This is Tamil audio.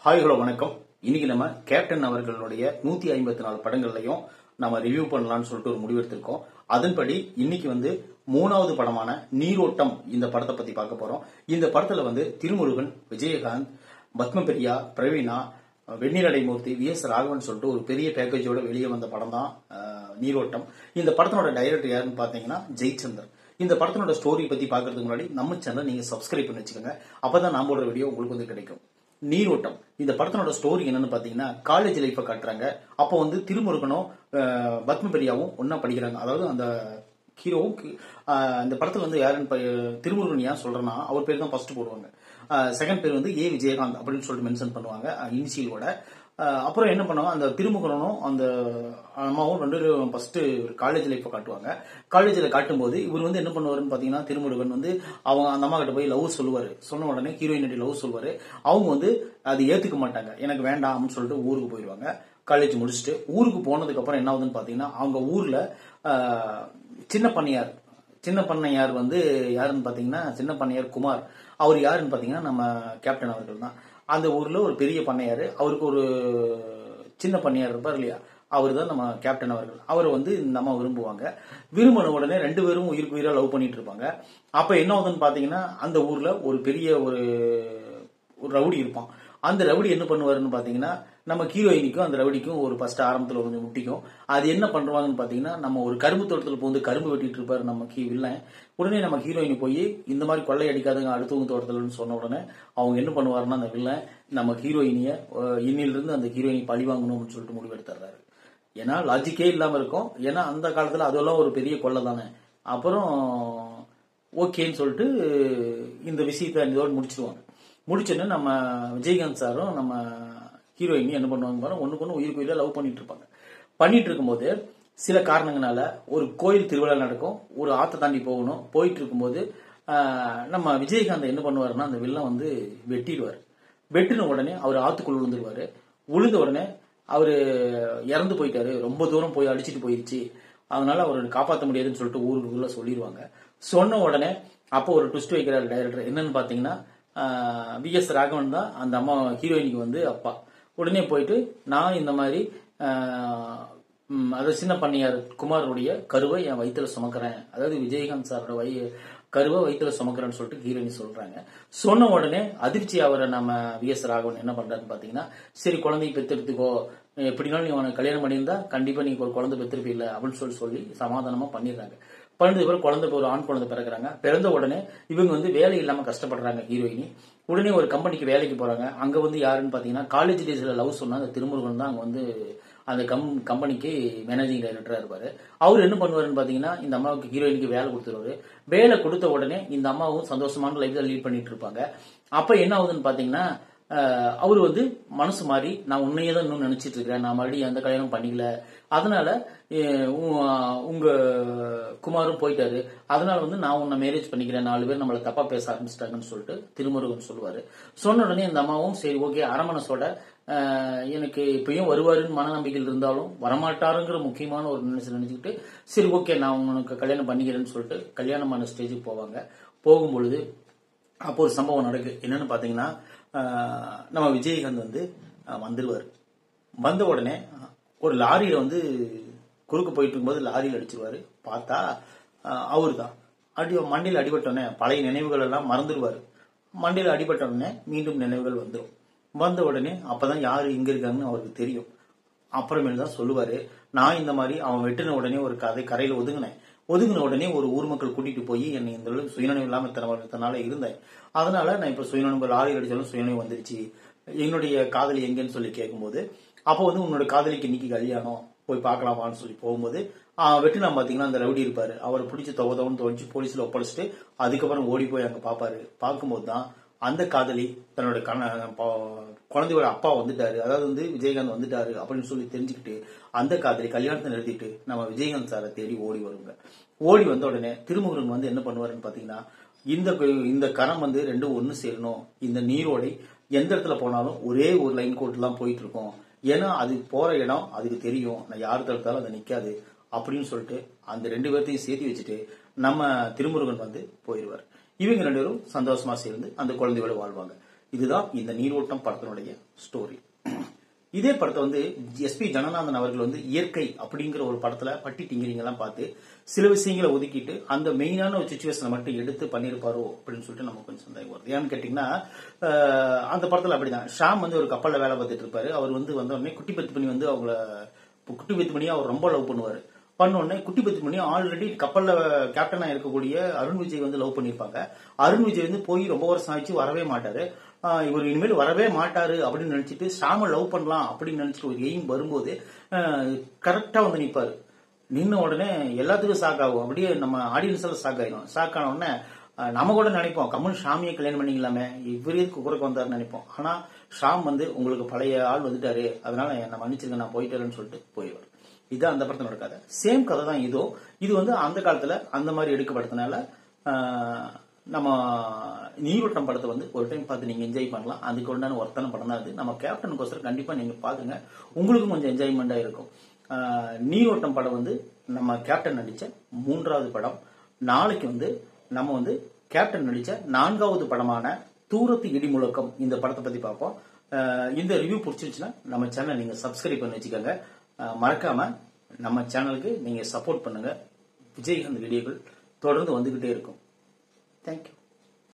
ஹாய் ஹலோ வணக்கம். இன்னைக்கு நம்ம கேப்டன் அவர்களுடைய 154 படங்கள்லையும் நம்ம ரிவ்யூ பண்ணலாம்னு சொல்லிட்டு ஒரு முடிவெடுத்திருக்கோம். அதன்படி இன்னைக்கு மூணாவது படமான நீரோட்டம் இந்த படத்தை பத்தி பார்க்க போறோம். இந்த படத்துல திருமுருகன், விஜயகாந்த், பத்மபிரியா, பிரவீனா, வெந்நீர் அடைமூர்த்தி, வி.எஸ். ராகவன் சொல்லிட்டு ஒரு பெரிய பேக்கேஜோட வெளியே வந்த படம் தான் நீரோட்டம். இந்த படத்தினோட டைரக்டர் யாருன்னு பாத்தீங்கன்னா ஜெய்சந்தர். இந்த படத்தினோட ஸ்டோரி பத்தி பாக்குறதுக்கு முன்னாடி நம்ம சேனல் நீங்க சப்ஸ்கிரைப் பண்ணி வச்சுக்கோங்க. அப்பதான் நான் போடுற வீடியோ உங்களுக்கு கிடைக்கும். நீரோட்டம் இந்த படத்தினோட ஸ்டோரி என்னன்னு பாத்தீங்கன்னா காலேஜ் லைஃப காட்டுறாங்க. அப்போ திருமுருகனும் பத்மபிரியாவும் ஒன்னா படிக்கிறாங்க. அதாவது அந்த ஹீரோவும் இந்த படத்துல யாருன்னு திருமுருகன் ஏன் சொல்றேன்னா அவர் பேர் தான் ஃபர்ஸ்ட் போடுவாங்க. செகண்ட் பேர் ஏ விஜயகாந்த் அப்படின்னு சொல்லிட்டு மென்ஷன் பண்ணுவாங்க இனிஷியலோட. அப்புறம் என்ன பண்ணுவாங்க, அந்த திருமுகனும் அந்த அம்மாவும் ரெண்டு பேரும் ஃபர்ஸ்ட் காலேஜ் லைஃப காட்டுவாங்க. காலேஜ்ல காட்டும் போது இவர் என்ன பண்ணுவாருன்னு பாத்தீங்கன்னா திருமுருகன் அவங்க அந்த அம்மா கிட்ட போய் லவ் சொல்லுவாரு. சொன்ன உடனே ஹீரோயினிட்டி லவ் சொல்லுவாரு. அவங்க அது ஏத்துக்க மாட்டாங்க. எனக்கு வேண்டாம் அப்படின்னு சொல்லிட்டு ஊருக்கு போயிடுவாங்க. காலேஜ் முடிச்சுட்டு ஊருக்கு போனதுக்கு அப்புறம் என்ன ஆகுதுன்னு பாத்தீங்கன்னா அவங்க ஊர்ல சின்ன பண்ணையார் யாருன்னு பாத்தீங்கன்னா சின்ன பண்ணையார் குமார். அவர் யாருன்னு பாத்தீங்கன்னா நம்ம கேப்டன் அவர்கள் தான். அந்த ஊர்ல ஒரு பெரிய பண்ணையாரு, அவருக்கு ஒரு சின்ன பண்ணையார் இருப்பார் இல்லையா, அவர் தான் நம்ம கேப்டன் அவர்கள். அவரை இந்த அம்மா விரும்புவாங்க. விரும்பின உடனே ரெண்டு பேரும் உயிருக்கு உயிரா லவ் பண்ணிட்டு இருப்பாங்க. அப்ப என்ன ஆகுதுன்னு பாத்தீங்கன்னா அந்த ஊர்ல ஒரு பெரிய ஒரு ரவுடி இருப்பான். அந்த ரவுடி என்ன பண்ணுவாருன்னு பாத்தீங்கன்னா நம்ம ஹீரோயினிக்கும் அந்த ரவுடிக்கும் ஒரு ஃபர்ஸ்ட் ஆரம்பத்துல கொஞ்சம் முட்டிக்கும். அது என்ன பண்றாங்கன்னு பாத்தீங்கன்னா நம்ம ஒரு கரும்பு தோட்டத்துல போய் கரும்பு வெட்டிட்டு இருப்பாரு நம்ம வில்லன். உடனே நம்ம ஹீரோயினி போய் இந்த மாதிரி கொள்ளை அடிக்காதுங்க அடுத்தவங்க தோட்டத்துலன்னு சொன்ன உடனே அவங்க என்ன பண்ணுவாருன்னா அந்த வில்லன் நம்ம ஹீரோயினிய இன்னிலிருந்து அந்த ஹீரோயினி பழி வாங்கணும்னு சொல்லிட்டு முடிவெடுத்துறாரு. ஏன்னா லாஜிக்கே இல்லாம இருக்கும். ஏன்னா அந்த காலத்துல அதெல்லாம் ஒரு பெரிய கொள்ளை தானே. அப்புறம் ஓகேன்னு சொல்லிட்டு இந்த விஷயத்த இதோடு முடிச்சிருவாங்க. முடிச்சோன்னு நம்ம விஜயகாந்த் சாரும் நம்ம ஹீரோயினி என்ன பண்ணுவாங்க பாருங்க, ஒண்ணுக்கு ஒண்ணு உயிருக்கு உயிரா லவ் பண்ணிட்டு இருப்பாங்க. பண்ணிட்டு இருக்கும்போது சில காரணங்களால ஒரு கோயில் திருவிழா நடக்கும். ஒரு ஆத்த தாண்டி போகணும். போயிட்டு இருக்கும்போது நம்ம விஜயகாந்த் என்ன பண்ணுவாருன்னா அந்த வில்லன் வெட்டிடுவாரு. வெட்டின உடனே அவர் ஆத்துக்குள்ள விழுந்துருவாரு. விழுந்த உடனே அவரு இறந்து போயிட்டாரு, ரொம்ப தூரம் போய் அடிச்சுட்டு போயிருச்சு, அதனால அவரை காப்பாற்ற முடியாதுன்னு சொல்லிட்டு ஊருக்குள்ள சொல்லிடுவாங்க. சொன்ன உடனே அப்போ ஒரு ட்விஸ்ட் வைக்கிறாரு டைரக்டர். என்னன்னு பாத்தீங்கன்னா வி.எஸ். ராகவன் தான் அந்த அம்மா ஹீரோயினிக்கு அப்பா. உடனே போயிட்டு நான் இந்த மாதிரி அதாவது சின்ன பண்ணையார் குமாருடைய கருவை என் வயிற்றுல சுமக்கிறேன், அதாவது விஜயகாந்த் சாரோட கருவை வயிற்றுல சுமக்கிறேன்னு சொல்லிட்டு ஹீரோயினி சொல்றாங்க. சொன்ன உடனே அதிர்ச்சி அவரை நம்ம வி.எஸ். ராகவன் என்ன பண்றாருன்னு பாத்தீங்கன்னா சரி குழந்தைய பெத்தெடுத்துக்கோ, எப்படினாலும் நீ உனக்கு கல்யாணம் பண்ணியிருந்தா கண்டிப்பா நீ ஒரு குழந்தை பெற்றிருப்பில்ல அப்படின்னு சொல்லி சமாதானமா பண்ணிடுறாங்க. பண்ணதுக்கு பிறகு குழந்தை ஒரு ஆண் குழந்தை பிறகுறாங்க. பிறந்த உடனே இவங்க வேலை இல்லாம கஷ்டப்படுறாங்க ஹீரோயினி. உடனே ஒரு கம்பெனிக்கு வேலைக்கு போறாங்க. அங்க யாருன்னு பாத்தீங்கன்னா காலேஜ் டேஸ்ல லவ் சொன்னா அந்த திருமுருகன் தான் அங்க அந்த கம்பெனிக்கு மேனேஜிங் டைரக்டரா இருப்பாரு. அவர் என்ன பண்ணுவாருன்னு பாத்தீங்கன்னா இந்த அம்மாவுக்கு ஹீரோயினுக்கு வேலை கொடுத்துருவாரு. வேலை கொடுத்த உடனே இந்த அம்மாவும் சந்தோஷமான லைஃப் லீட் பண்ணிட்டு இருப்பாங்க. அப்ப என்ன ஆகுதுன்னு பாத்தீங்கன்னா அவரு மனசு மாறி நான் உன்னையே தான் இன்னும் நினைச்சிட்டு இருக்கிறேன், நான் மறுபடியும் எந்த கல்யாணம் பண்ணிக்கல, அதனால உங்க குமாரும் போயிட்டாரு, அதனால நான் உன்னை மேரேஜ் பண்ணிக்கிறேன், 4 பேர் நம்மள தப்பா பேச ஆரம்பிச்சிட்டாங்கன்னு சொல்லிட்டு திருமுருகன் சொல்லுவாரு. சொன்ன உடனே இந்த அம்மாவும் சரி ஓகே அரமனசோட எனக்கு இப்பயும் வருவாருன்னு மனநம்பிக்கையில் இருந்தாலும் வரமாட்டாருங்கிற முக்கியமான ஒரு நினைச்சுக்கிட்டு சரி ஓகே நான் உனக்கு கல்யாணம் பண்ணிக்கிறேன்னு சொல்லிட்டு கல்யாணமான ஸ்டேஜுக்கு போவாங்க. போகும்பொழுது அப்போ ஒரு சம்பவம் நடக்கு. என்னன்னு பாத்தீங்கன்னா நம்ம விஜயகாந்த் வந்துருவாரு. வந்த உடனே ஒரு லாரியில குறுக்க போயிட்டு இருக்கும்போது லாரியில் அடிச்சிருவாரு. பார்த்தா அவரு தான் மண்டியில் அடிபட்டோடனே பழைய நினைவுகள் எல்லாம் மறந்துடுவாரு. மண்டியில் அடிபட்டோடனே மீண்டும் நினைவுகள் வந்துடும். வந்த உடனே அப்பதான் யாரு இங்க இருக்காங்கன்னு அவருக்கு தெரியும். அப்புறமேல தான் சொல்லுவாரு, நான் இந்த மாதிரி அவன் வெட்டின உடனே ஒரு கரையில ஒதுங்கின உடனே ஒரு ஊர் மக்கள் கூட்டிட்டு போய் என்னை இந்த அளவுக்கு சுயநினைவு இல்லாம இத்தனை இருந்தேன், அதனால நான் இப்ப சுயநினைவு லாரி அடிச்சாலும் சுயநினைவு வந்துருச்சு, என்னுடைய காதலி எங்கன்னு சொல்லி கேட்கும்போது அப்போ உன்னோட காதலிக்கு இன்னைக்கு கல்யாணம் போய் பார்க்கலாமான்னு சொல்லி போகும்போது வெட்டினா பாத்தீங்கன்னா அந்த ரவுடி இருப்பாரு. அவரை பிடிச்சி தவதவன்னு துவச்சு போலீஸ்ல ஒப்படைச்சிட்டு அதுக்கப்புறம் ஓடி போய் அங்க பாப்பாரு. பார்க்கும்போது தான் அந்த காதலி தன்னோட குழந்தையோட அப்பா வந்துட்டாரு, அதாவது விஜயகாந்த் வந்துட்டாரு அப்படின்னு சொல்லி தெரிஞ்சுக்கிட்டு அந்த காதலி கல்யாணத்தை நிறுத்திட்டு நம்ம விஜயகாந்த் சாரை தேடி ஓடி வருங்க. ஓடி வந்த உடனே திருமுருகன் என்ன பண்ணுவாருன்னு பாத்தீங்கன்னா இந்த கரம் ரெண்டும் ஒண்ணு சேரணும், இந்த நீரோடை எந்த இடத்துல போனாலும் ஒரே ஒரு லைன் கோட் எல்லாம் போயிட்டு இருக்கோம், ஏன்னா அது போற இடம் அதுக்கு தெரியும், நான் யாரு தடுத்தாலும் அதை நிக்காது அப்படின்னு சொல்லிட்டு அந்த 2 பேர்த்தையும் சேர்த்து வச்சுட்டு நம்ம திருமுருகன் போயிடுவார். இவங்க 2 பேரும் சந்தோஷமா சேர்ந்து அந்த குழந்தையோட வாழ்வாங்க. இதுதான் இந்த நீரோட்டம் படத்தினுடைய ஸ்டோரி. இதே படத்தை வந்து எஸ்பி ஜனநாதன் அவர்கள் வந்து இயற்கை அப்படிங்கிற ஒரு படத்துல பட்டி டிங்கிரிங் எல்லாம் பார்த்து சில விஷயங்களை ஒதுக்கிட்டு அந்த மெயினான ஒரு சுச்சுவேஷனை மட்டும் எடுத்து பண்ணிருப்பாரோ அப்படின்னு சொல்லிட்டு நமக்கு கொஞ்சம் சந்தேகம் வருது. ஏன்னு கேட்டீங்கன்னா அந்த படத்துல அப்படிதான் ஷாம் வந்து ஒரு கப்பல்ல வேலை பார்த்துட்டு இருப்பாரு. அவர் வந்து உடனே குட்டி பத்து பண்ணி வந்து அவங்கள குட்டி பத்து பண்ணி அவர் ரொம்ப லவ் பண்ணுவாரு. பண்ண உடனே குட்டி பத்து பண்ணி ஆல்ரெடி கப்பல்ல கேப்டனா இருக்கக்கூடிய அருண் விஜய் வந்து லவ் பண்ணிருப்பாங்க. அருண் விஜய் வந்து போய் ரொம்ப வருஷம் ஆயிடுச்சு, வரவே மாட்டாரு. இவர் இனிமேல் வரவே மாட்டாரு அப்படின்னு நினைச்சிட்டு ஷாம லவ் பண்ணலாம் அப்படின்னு நினைச்சிட்டு ஒரு எய்ம் வரும்போது கரெக்டா வந்து நிப்பாரு. நின்ன உடனே எல்லாத்துக்கும் ஷாக் ஆகும். அப்படியே நம்ம ஆடியன்ஸ் எல்லாம் ஷாக் ஆயிடும். ஷாக் ஆன உடனே நம்ம கூட நினைப்போம் கமல் ஷாமியை கல்யாணம் பண்ணிக்கலாமே, இவரே குறைக்கு வந்தாருன்னு நினைப்போம். ஆனா ஷாம் வந்து உங்களுக்கு பழைய ஆள் வந்துட்டாரு, அதனால என்ன மன்னிச்சிருங்க நான் போயிட்டேன்னு சொல்லிட்டு போயிடுவார். இதுதான் அந்த படத்துல நடக்காது. சேம் கதை தான் இதோ. இது வந்து அந்த காலத்துல அந்த மாதிரி எடுக்கப்பட்டதுனால நம்ம நீரோட்டம் படத்தை வந்து ஒரு டைம் பார்த்து நீங்க என்ஜாய் பண்ணலாம். அதுக்கு உண்டான ஒருத்தான படம் தான் அது. நம்ம கேப்டனுக்கோசரம் கண்டிப்பா நீங்க பாருங்க, உங்களுக்கும் கொஞ்சம் என்ஜாய்மெண்டா இருக்கும். நீரோட்டம் படம் வந்து நம்ம கேப்டன் நடிச்ச 3வது படம். நாளைக்கு வந்து நம்ம வந்து கேப்டன் நடிச்ச 4வது படமான தூரத்து இடி முழக்கம் இந்த படத்தை பத்தி பார்ப்போம். இந்த ரிவ்யூ பிடிச்சிருச்சுன்னா நம்ம சேனல் நீங்க சப்ஸ்கிரைப் பண்ணி வச்சுக்கோங்க. மறக்காம நம்ம சேனலுக்கு நீங்க சப்போர்ட் பண்ணுங்க. விஜயகாந்த் வீடியோக்கள் தொடர்ந்து வந்துகிட்டே இருக்கும். தேங்க்யூ.